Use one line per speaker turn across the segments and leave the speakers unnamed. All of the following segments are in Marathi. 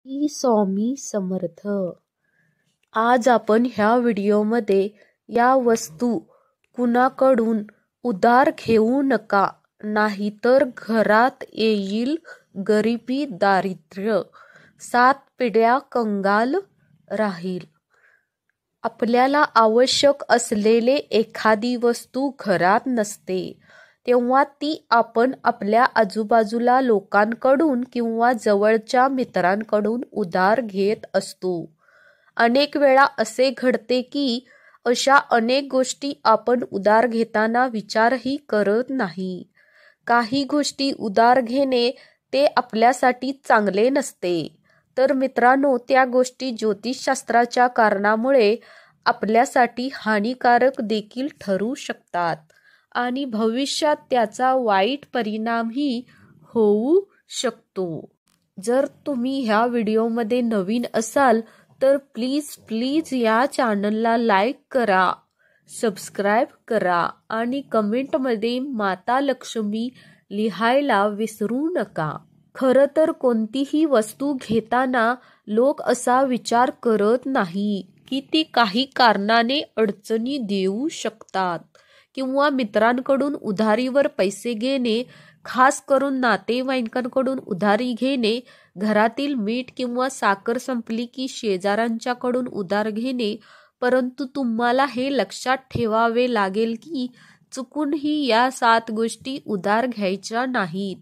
श्री स्वामी समर्थ. आज आपण ह्या व्हिडिओमध्ये या वस्तू कुणाकडून उधार घेऊ नका, नाहीतर घरात येईल गरिबी दारिद्र्य, 7 पिढ्या कंगाल राहील. आपल्याला आवश्यक असलेले एखादी वस्तू घरात नसते तेव्हा ती आपण आपल्या आजूबाजूला लोकांकडून किंवा जवळच्या मित्रांकडून उधार घेत असतो. अनेक वेळा असे घडते की अशा अनेक गोष्टी आपण उधार घेताना विचारही करत नाही. काही गोष्टी उधार घेणे ते आपल्यासाठी चांगले नसते, तर मित्रांनो त्या गोष्टी ज्योतिषशास्त्राच्या कारणामुळे आपल्यासाठी हानिकारक देखील ठरू शकतात आणि भविष्यात त्याचा वाईट परिणामही होऊ शकतो. जर तुम्ही ह्या व्हिडिओमध्ये नवीन असाल तर प्लीज या चॅनलला लाईक करा, सबस्क्राईब करा आणि कमेंटमध्ये माता लक्ष्मी लिहायला विसरू नका. खरं तर कोणतीही वस्तू घेताना लोक असा विचार करत नाही की ती काही कारणाने अडचणी देऊ शकतात किंवा मित्रांकडून उधारीवर पैसे घेणे, खास करून नातेवाईकांकडून उधारी घेणे, घरातील मीठ किंवा साखर संपली की शेजाऱ्यांच्याकडून उधार घेणे. परंतु तुम्हाला हे लक्षात ठेवावे लागेल की चुकूनही या 7 गोष्टी उधार घ्यायच्या नाहीत.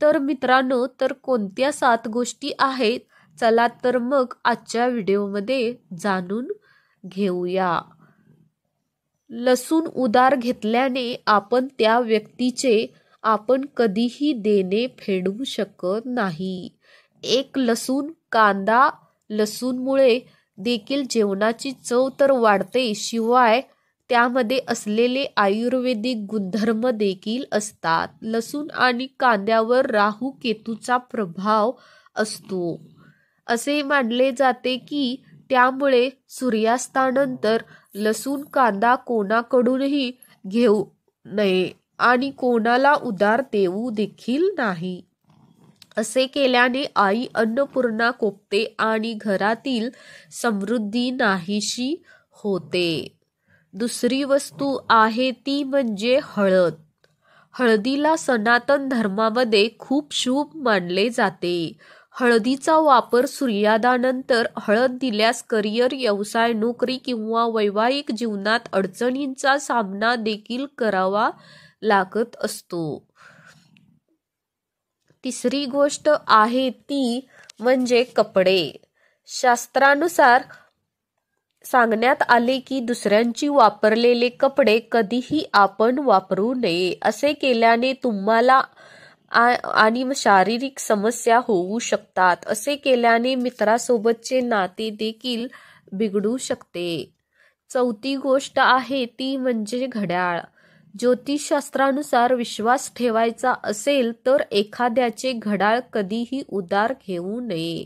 तर मित्रांनो, तर कोणत्या 7 गोष्टी आहेत? चला तर मग आजच्या व्हिडिओमध्ये जाणून घेऊया. लसूण उधार घेतल्याने आपण त्या व्यक्तीचे आपण कधीही देणे फेडू शकत नाही. एक लसूण कांदा, लसूणमुळे देखील जेवणाची चव तर वाढते, शिवाय त्यामध्ये असलेले आयुर्वेदिक गुणधर्म देखील असतात. लसूण आणि कांद्यावर राहू केतूचा प्रभाव असतो. असे मानले जाते की त्यामुळे सूर्यास्तानंतर लसूण कांदा कोणाकडूनही घेऊ नये आणि कोणाला उधार देऊ देखील नाही. असे केल्याने आई अन्नपूर्णा कोपते आणि घरातील समृद्धी नाहीशी होते. दुसरी वस्तू आहे ती म्हणजे हळद. हळदीला सनातन धर्मामध्ये खूप शुभ मानले जाते. हळदीचा वापर सूर्योदयानंतर हळद दिल्यास करिअर, व्यवसाय, नोकरी किंवा वैवाहिक जीवनात अडचणींचा सामना देखील करावा लागत असतो. तिसरी गोष्ट आहे ती म्हणजे कपडे. शास्त्रानुसार सांगण्यात आले की दुसऱ्यांची वापरलेले कपडे कधीही आपण वापरू नये. असे केल्याने तुम्हाला आणि शारीरिक समस्या होऊ शकतात. असे केल्याने मित्रासोबतचे नाते देखील बिघडू शकते. चौथी गोष्ट आहे ती म्हणजे घड्याळ. ज्योतिषशास्त्रानुसार विश्वास ठेवायचा असेल तर एखाद्याचे घड्याळ कधीही उधार घेऊ नये.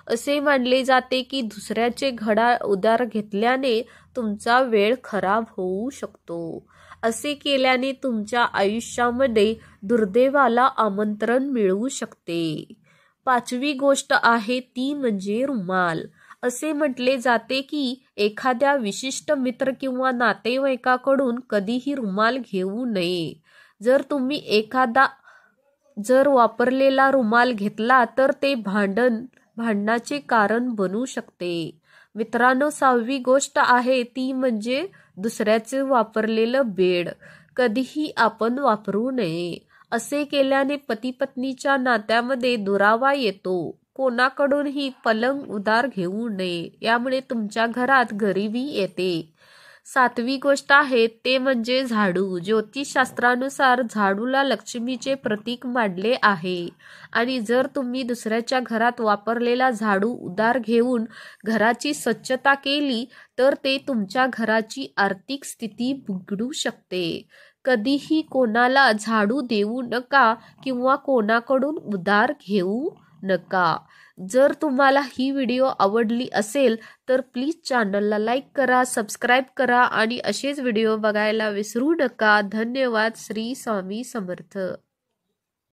असे मानले जाते की दुसऱ्याचे घड्याळ उधार घेतल्याने तुमचा वेळ खराब होऊ शकतो. असे केल्याने तुमच्या आयुष्यामध्ये दुर्दैवाला आमंत्रण मिळू शकते. पाचवी गोष्ट आहे ती म्हणजे रुमाल. असे म्हटले जाते की एखाद्या विशिष्ट मित्र किंवा नातेवाईकाकडून कधीही रुमाल घेऊ नये. जर तुम्ही एखादा वापरलेला रुमाल घेतला तर ते भांडणाचे कारण बनू शकते. मित्रांनो, 6वी गोष्ट आहे ती म्हणजे दुसऱ्याचे वापरलेलं बेड. कधीही आपण वापरू नये. असे केल्याने पती पत्नीच्या नात्यामध्ये दुरावा येतो. कोणाकडूनही पलंग उधार घेऊ नये, यामुळे तुमच्या घरात गरिबी येते. 7वी गोष्ट आहे ते म्हणजे झाडू. ज्योतिषशास्त्रानुसार झाडूला लक्ष्मीचे प्रतीक मानले आहे आणि जर तुम्ही दुसऱ्याच्या घरात वापरलेला झाडू उधार घेऊन घराची स्वच्छता केली तर ते तुमच्या घराची आर्थिक स्थिती बिघडू शकते. कधीही कोणाला झाडू देऊ नका किंवा कोणाकडून उधार घेऊ नका. जर तुम्हाला ही व्हिडिओ आवडली असेल तर प्लीज चॅनलला लाईक करा, सबस्क्राईब करा आणि असेच व्हिडिओ बघायला विसरू नका. धन्यवाद. श्री स्वामी समर्थ.